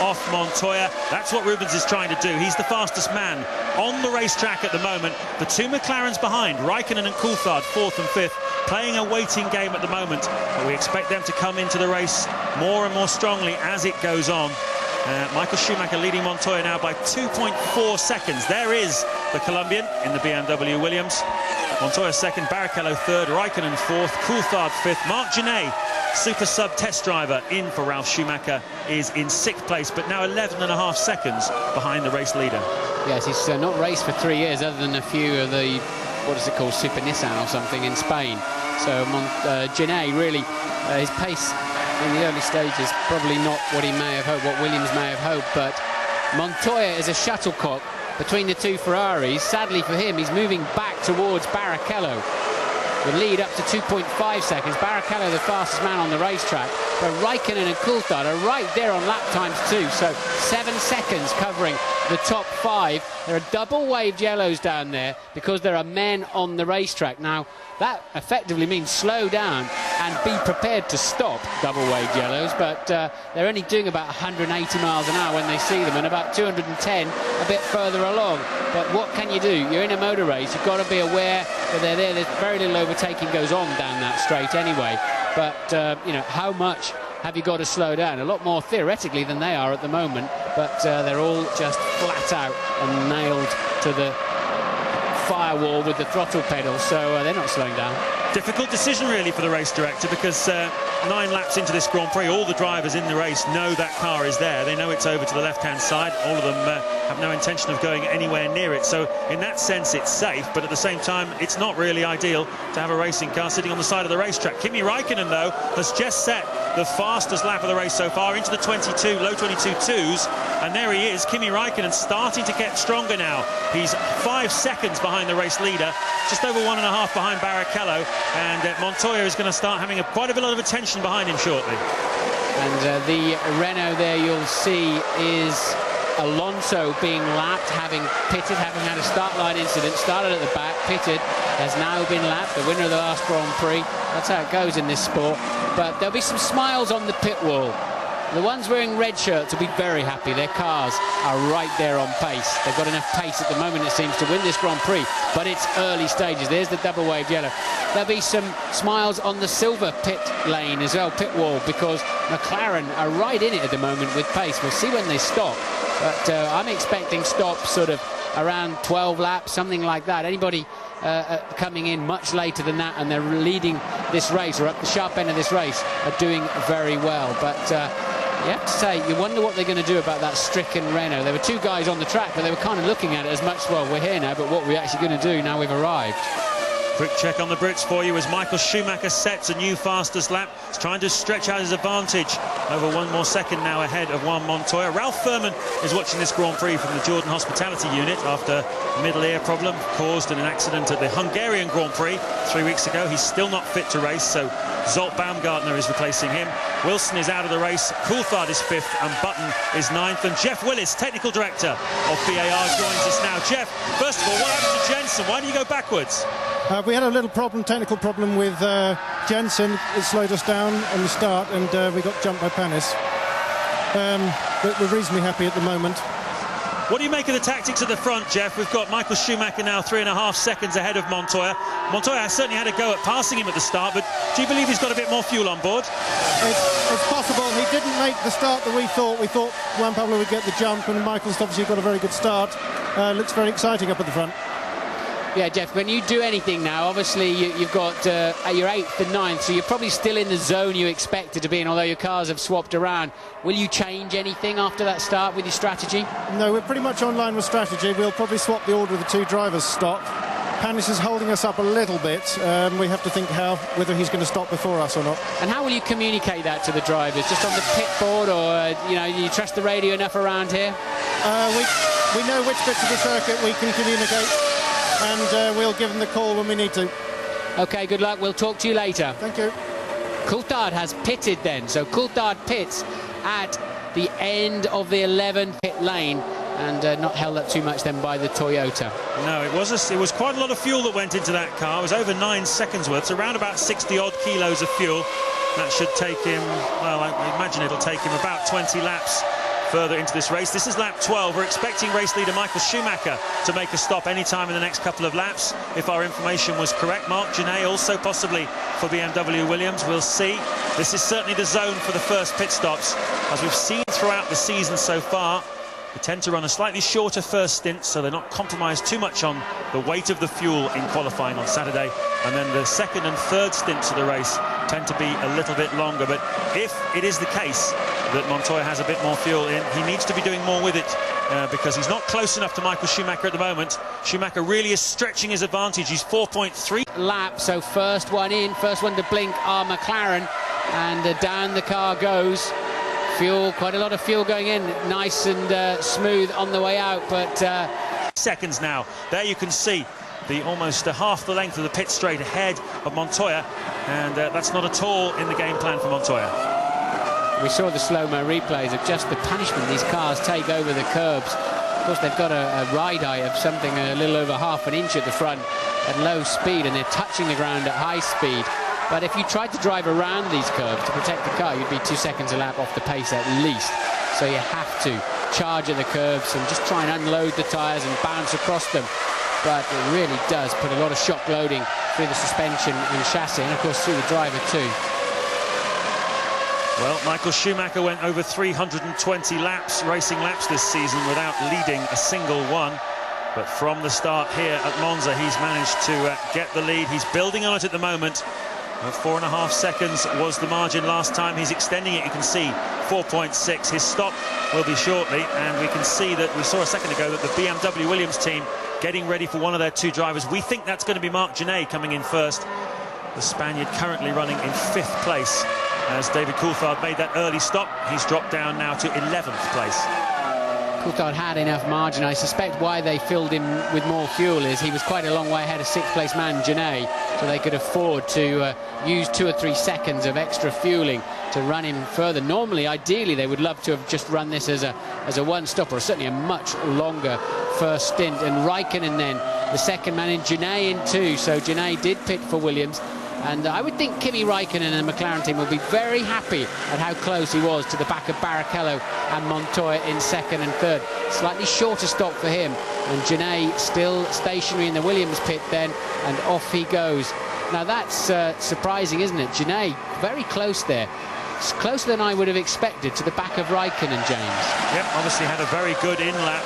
off Montoya. That's what Rubens is trying to do. He's the fastest man on the racetrack at the moment. The two McLarens behind, Raikkonen and Coulthard, 4th and 5th, playing a waiting game at the moment. But we expect them to come into the race more and more strongly as it goes on. Michael Schumacher leading Montoya now by 2.4 seconds. There is the Colombian in the BMW Williams. Montoya 2nd, Barrichello 3rd, Raikkonen 4th, Coulthard 5th. Marc Genet, super sub test driver in for Ralf Schumacher, is in 6th place, but now 11.5 seconds behind the race leader. Yes, he's not raced for 3 years, other than a few of the, what is it called, Super Nissan or something in Spain. So Genet really, his pace in the early stages probably not what he may have hoped, what Williams may have hoped, but Montoya is a shuttlecock between the two Ferraris. Sadly for him, he's moving back towards Barrichello. The lead up to 2.5 seconds. Barrichello the fastest man on the racetrack, but Raikkonen and Coulthard are right there on lap times too, so 7 seconds covering the top 5. There are double waved yellows down there because there are men on the racetrack. Now that effectively means slow down and be prepared to stop, double waved yellows, but they're only doing about 180 miles an hour when they see them, and about 210 a bit further along. But what can you do? You're in a motor race, you've got to be aware that they're there. There's very little overtaking goes on down that straight anyway, but you know, how much have you got to slow down? A lot more theoretically than they are at the moment, but they're all just flat out and nailed to the firewall with the throttle pedal, so they're not slowing down. Difficult decision really for the race director, because 9 laps into this Grand Prix, all the drivers in the race know that car is there. They know it's over to the left-hand side. All of them have no intention of going anywhere near it. So in that sense, it's safe, but at the same time, it's not really ideal to have a racing car sitting on the side of the racetrack. Kimi Raikkonen, though, has just set the fastest lap of the race so far into the low 22.2s, and there he is, Kimi Raikkonen, starting to get stronger now. He's 5 seconds behind the race leader, just over 1.5 behind Barrichello, and Montoya is going to start having quite a lot of attention behind him shortly. And the Renault there you'll see is Alonso being lapped, having pitted, having had a start line incident, started at the back, pitted, has now been lapped, the winner of the last Grand Prix. That's how it goes in this sport. But there'll be some smiles on the pit wall. The ones wearing red shirts will be very happy. Their cars are right there on pace. They've got enough pace at the moment, it seems, to win this Grand Prix, but it's early stages. There's the double wave yellow. There'll be some smiles on the silver pit lane as well, pit wall, because McLaren are right in it at the moment with pace. We'll see when they stop, but I'm expecting stops sort of around 12 laps, something like that. Anybody coming in much later than that and they're leading this race, or at the sharp end of this race, are doing very well. But you have to say, you wonder what they're going to do about that stricken Renault. There were 2 guys on the track, but they were kind of looking at it as much, well, we're here now, but what are we actually going to do now we've arrived? Quick check on the Brits for you as Michael Schumacher sets a new fastest lap. He's trying to stretch out his advantage over 1 more second now ahead of Juan Montoya. Ralph Furman is watching this Grand Prix from the Jordan Hospitality Unit after a middle ear problem caused in an accident at the Hungarian Grand Prix 3 weeks ago. He's still not fit to race, so Zolt Baumgartner is replacing him. Wilson is out of the race, Coulthard is 5th, and Button is 9th. And Jeff Willis, technical director of BAR, joins us now. Jeff, first of all, what happened to Jensen? Why do you go backwards? We had a little technical problem with Jensen. It slowed us down on the start, and we got jumped by Panis. But we're reasonably happy at the moment. What do you make of the tactics at the front, Jeff? We've got Michael Schumacher now 3.5 seconds ahead of Montoya. Montoya certainly had a go at passing him at the start, but do you believe he's got a bit more fuel on board? It's possible. He didn't make the start that we thought. We thought Juan Pablo would get the jump, and Michael's obviously got a very good start. Looks very exciting up at the front. Yeah, Jeff, when you do anything now, obviously you've got your 8th and 9th, so you're probably still in the zone you expected to be in, although your cars have swapped around. Will you change anything after that start with your strategy? No, we're pretty much on line with strategy. We'll probably swap the order of the 2 drivers' stop. Panis is holding us up a little bit. We have to think whether he's going to stop before us or not. And how will you communicate that to the drivers? Just on the pit board, or you trust the radio enough around here? We know which bits of the circuit we can communicate, and we'll give them the call when we need to. OK, good luck. We'll talk to you later. Thank you. Coulthard has pitted then. So Coulthard pits at the end of the 11th pit lane, and not held up too much then by the Toyota. No, it was quite a lot of fuel that went into that car. It was over 9 seconds worth, so around about 60-odd kilos of fuel. That should take him, well, I imagine it'll take him about 20 laps further into this race. This is lap 12. We're expecting race leader Michael Schumacher to make a stop anytime in the next couple of laps, if our information was correct. Marc Gené also possibly for BMW Williams. We'll see. This is certainly the zone for the first pit stops. As we've seen throughout the season so far, they tend to run a slightly shorter first stint, so they're not compromised too much on the weight of the fuel in qualifying on Saturday, and then the second and third stints of the race tend to be a little bit longer. But if it is the case that Montoya has a bit more fuel in, he needs to be doing more with it, because he's not close enough to Michael Schumacher at the moment. Schumacher really is stretching his advantage. He's 4.3 lap, so first one in, first one to blink are McLaren, and down the car goes. Fuel, quite a lot of fuel going in, nice and smooth on the way out, but seconds now. There you can see the almost half the length of the pit straight ahead of Montoya, and that's not at all in the game plan for Montoya. We saw the slow-mo replays of just the punishment these cars take over the curbs. Of course, they've got a ride height of something a little over half an inch at the front at low speed, and they're touching the ground at high speed. But if you tried to drive around these curves to protect the car, you'd be 2 seconds a lap off the pace at least. So you have to charge at the curves and just try and unload the tyres and bounce across them. But it really does put a lot of shock loading through the suspension and chassis, and of course through the driver too. Well, Michael Schumacher went over 320 laps, racing laps this season, without leading a single one. But from the start here at Monza, he's managed to get the lead. He's building on it at the moment. 4.5 seconds was the margin last time. He's extending it, you can see, 4.6. His stop will be shortly, and we can see that we saw a second ago that the BMW Williams team getting ready for one of their two drivers. We think that's going to be Marc Gené coming in first. The Spaniard currently running in 5th place. As David Coulthard made that early stop, he's dropped down now to 11th place. Coulthard had enough margin. I suspect why they filled him with more fuel is he was quite a long way ahead of 6th place man Gené, so they could afford to use 2 or 3 seconds of extra fueling to run him further. Normally, ideally, they would love to have just run this as a one-stop, or certainly a much longer first stint. And Raikkonen then, the second man in, Gené in 2, so Gené did pit for Williams. And I would think Kimi Raikkonen and the McLaren team will be very happy at how close he was to the back of Barrichello and Montoya in 2nd and 3rd. Slightly shorter stop for him, and Gené still stationary in the Williams pit then, and off he goes. Now that's surprising, isn't it? Gené very close there. It's closer than I would have expected to the back of Raikkonen, James. Yep, obviously had a very good in-lap.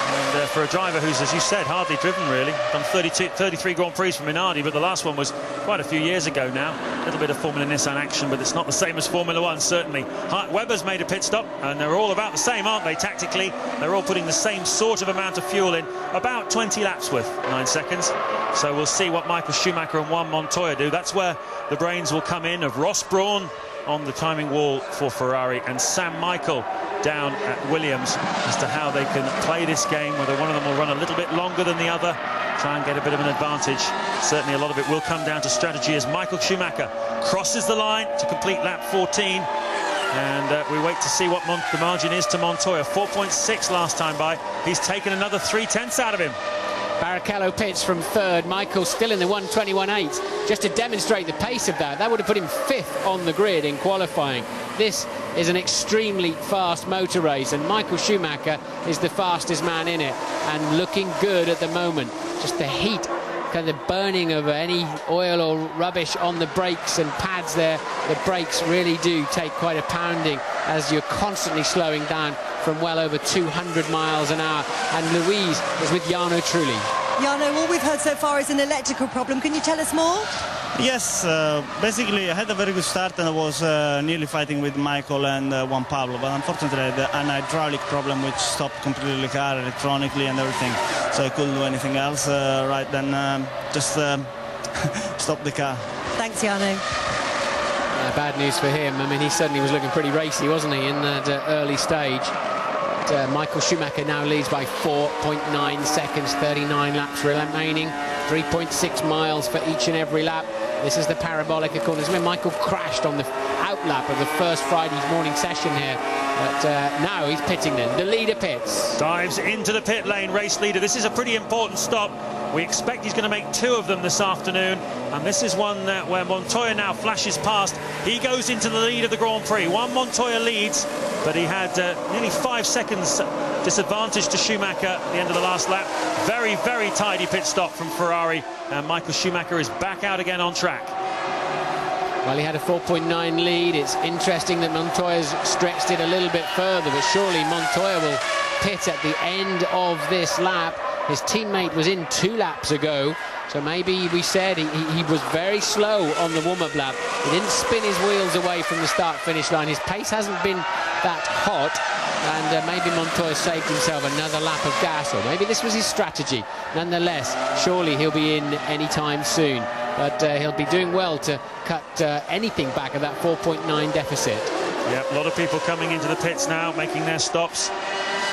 And for a driver who's, as you said, hardly driven really, done 33 Grand Prix for Minardi, but the last one was quite a few years ago now. A little bit of Formula Nissan action, but it's not the same as Formula One, certainly. Webber's made a pit stop, and they're all about the same, aren't they, tactically? They're all putting the same sort of amount of fuel in, about 20 laps worth, 9 seconds. So we'll see what Michael Schumacher and Juan Montoya do. That's where the brains will come in, of Ross Brawn on the timing wall for Ferrari, and Sam Michael down at Williams, as to how they can play this game, whether one of them will run a little bit longer than the other, try and get a bit of an advantage. Certainly a lot of it will come down to strategy as Michael Schumacher crosses the line to complete lap 14, and we wait to see what the margin is to Montoya. 4.6 last time by. He's taken another 3/10 out of him. Barrichello pits from 3rd. Michael still in the 1:21.8, just to demonstrate the pace of that. That would have put him 5th on the grid in qualifying. This is an extremely fast motor race, and Michael Schumacher is the fastest man in it, and looking good at the moment. Just the heat, kind of the burning of any oil or rubbish on the brakes and pads there. The brakes really do take quite a pounding as you're constantly slowing down from well over 200 miles an hour. And Louise is with Jarno Trulli. Jarno, all we've heard so far is an electrical problem. Can you tell us more? Yes, basically I had a very good start, and I was nearly fighting with Michael and Juan Pablo, but unfortunately I had an hydraulic problem which stopped completely the car electronically and everything, so I couldn't do anything else. Right then, just stop the car. Thanks, Jarno. Bad news for him. I mean, he suddenly was looking pretty racy, wasn't he, in that early stage. But, Michael Schumacher now leads by 4.9 seconds, 39 laps remaining, 3.6 miles for each and every lap. This is the parabolic, of course, where Michael crashed on the outlap of the first Friday morning session here But now he's pitting then. The leader pits. Dives into the pit lane, race leader. This is a pretty important stop. We expect he's going to make 2 of them this afternoon. And this is one where Montoya now flashes past. He goes into the lead of the Grand Prix. Montoya leads, but he had nearly 5 seconds disadvantage to Schumacher at the end of the last lap. Very, very tidy pit stop from Ferrari. And Michael Schumacher is back out again on track. Well, he had a 4.9 lead. It's interesting that Montoya's stretched it a little bit further, but surely Montoya will pit at the end of this lap. His teammate was in 2 laps ago, so maybe we said he was very slow on the warm-up lap. He didn't spin his wheels away from the start-finish line. His pace hasn't been that hot, and maybe Montoya saved himself another lap of gas, or maybe this was his strategy. Nonetheless, surely he'll be in any time soon, but he'll be doing well to cut anything back of that 4.9 deficit. Yep, a lot of people coming into the pits now, making their stops.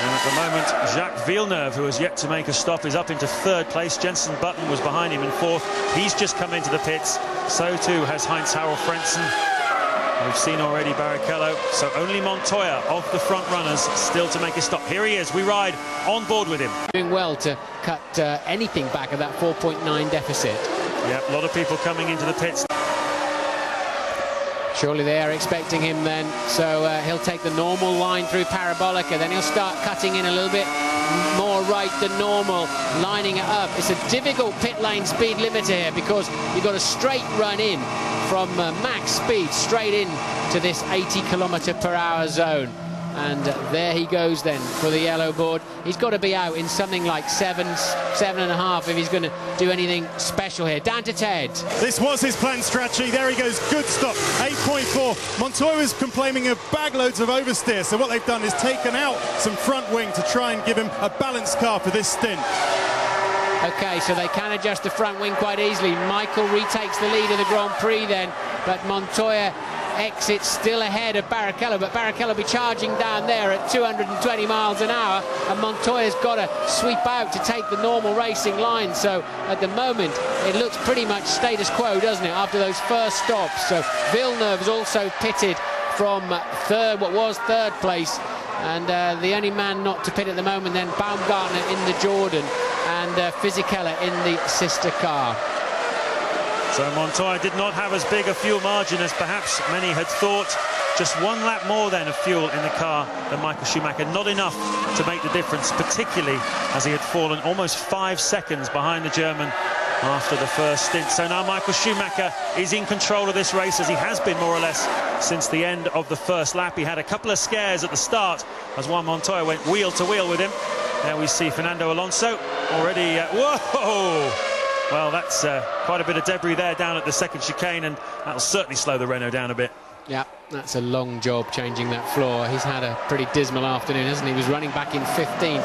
And at the moment, Jacques Villeneuve, who has yet to make a stop, is up into 3rd place. Jenson Button was behind him in 4th. He's just come into the pits. So too has Heinz-Harald Frentzen. We've seen already Barrichello. So only Montoya of the front runners still to make a stop. Here he is. We ride on board with him. Doing well to cut anything back of that 4.9 deficit. Yep, a lot of people coming into the pits. Surely they are expecting him then, so he'll take the normal line through Parabolica, then he'll start cutting in a little bit more right than normal, lining it up. It's a difficult pit lane speed limiter here because you've got a straight run in from max speed straight in to this 80 km/h zone. And there he goes then for the yellow board. He's got to be out in something like 7.5 if he's going to do anything special here. Down to Ted. This was his planned strategy. There he goes. Good stop. 8.4. Montoya was complaining of bagloads of oversteer. So what they've done is taken out some front wing to try and give him a balanced car for this stint. OK, so they can adjust the front wing quite easily. Michael retakes the lead of the Grand Prix then, but Montoya exits still ahead of Barrichello, but Barrichello will be charging down there at 220 miles an hour, and Montoya's got to sweep out to take the normal racing line. So at the moment it looks pretty much status quo, doesn't it, after those first stops. So Villeneuve is also pitted from 3rd place, and the only man not to pit at the moment then Baumgartner in the Jordan and Fisichella in the sister car. So Montoya did not have as big a fuel margin as perhaps many had thought. Just 1 lap more then of fuel in the car than Michael Schumacher. Not enough to make the difference, particularly as he had fallen almost 5 seconds behind the German after the first stint. So now Michael Schumacher is in control of this race, as he has been more or less since the end of the first lap. He had a couple of scares at the start as Juan Montoya went wheel to wheel with him. Now we see Fernando Alonso already... whoa! Well, that's quite a bit of debris there down at the 2nd chicane, and that'll certainly slow the Renault down a bit. Yeah, that's a long job changing that floor. He's had a pretty dismal afternoon, hasn't he? He was running back in 15th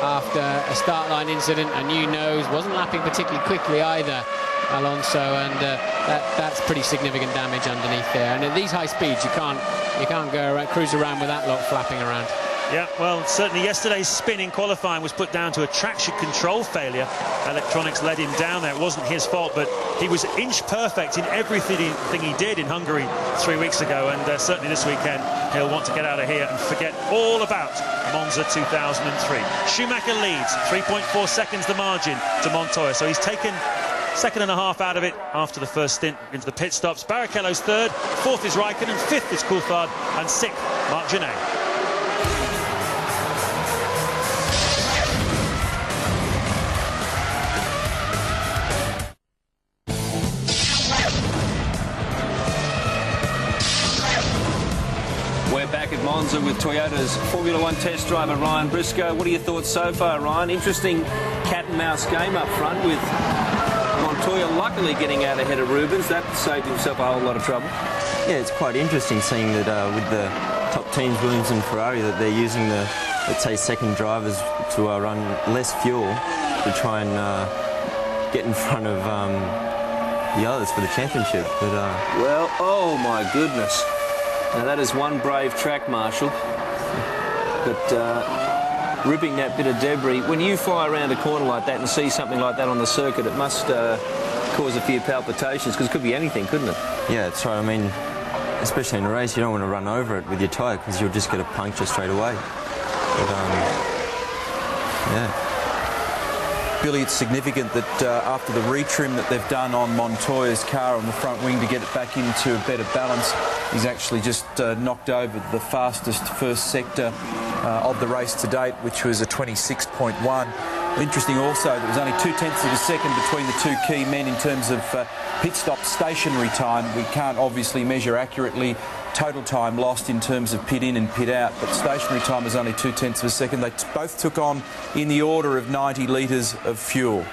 after a start line incident, a new nose, wasn't lapping particularly quickly either, Alonso, and that's pretty significant damage underneath there. And at these high speeds, you can't go around, cruise around with that lot flapping around. Yeah, well, certainly yesterday's spin in qualifying was put down to a traction control failure. Electronics led him down there. It wasn't his fault, but he was inch perfect in everything he did in Hungary 3 weeks ago, and certainly this weekend he'll want to get out of here and forget all about Monza 2003. Schumacher leads, 3.4 seconds the margin to Montoya, so he's taken 2.5 out of it after the first stint into the pit stops. Barrichello's 3rd, 4th is Raikkonen, 5th is Coulthard, and 6th, Marc Genet. Back at Monza with Toyota's Formula One test driver Ryan Briscoe. What are your thoughts so far, Ryan? Interesting cat and mouse game up front with Montoya luckily getting out ahead of Rubens. That saved himself a whole lot of trouble. Yeah, it's quite interesting seeing that with the top teams, Williams and Ferrari, that they're using the, let's say, second drivers to run less fuel to try and get in front of the others for the championship. But well, oh my goodness. Now that is one brave track marshal, but ripping that bit of debris. When you fly around a corner like that and see something like that on the circuit, it must cause a few palpitations, because it could be anything, couldn't it? Yeah, that's right. I mean, especially in a race, you don't want to run over it with your tyre because you'll just get a puncture straight away. But, yeah. Billy, it's significant that after the retrim that they've done on Montoya's car on the front wing to get it back into a better balance, he's actually just knocked over the fastest first sector of the race to date, which was a 26.1. Interesting also, there was only 0.2 of a second between the two key men in terms of pit stop stationary time. We can't obviously measure accurately total time lost in terms of pit in and pit out, but stationary time was only 0.2 of a second. They both took on in the order of 90 litres of fuel.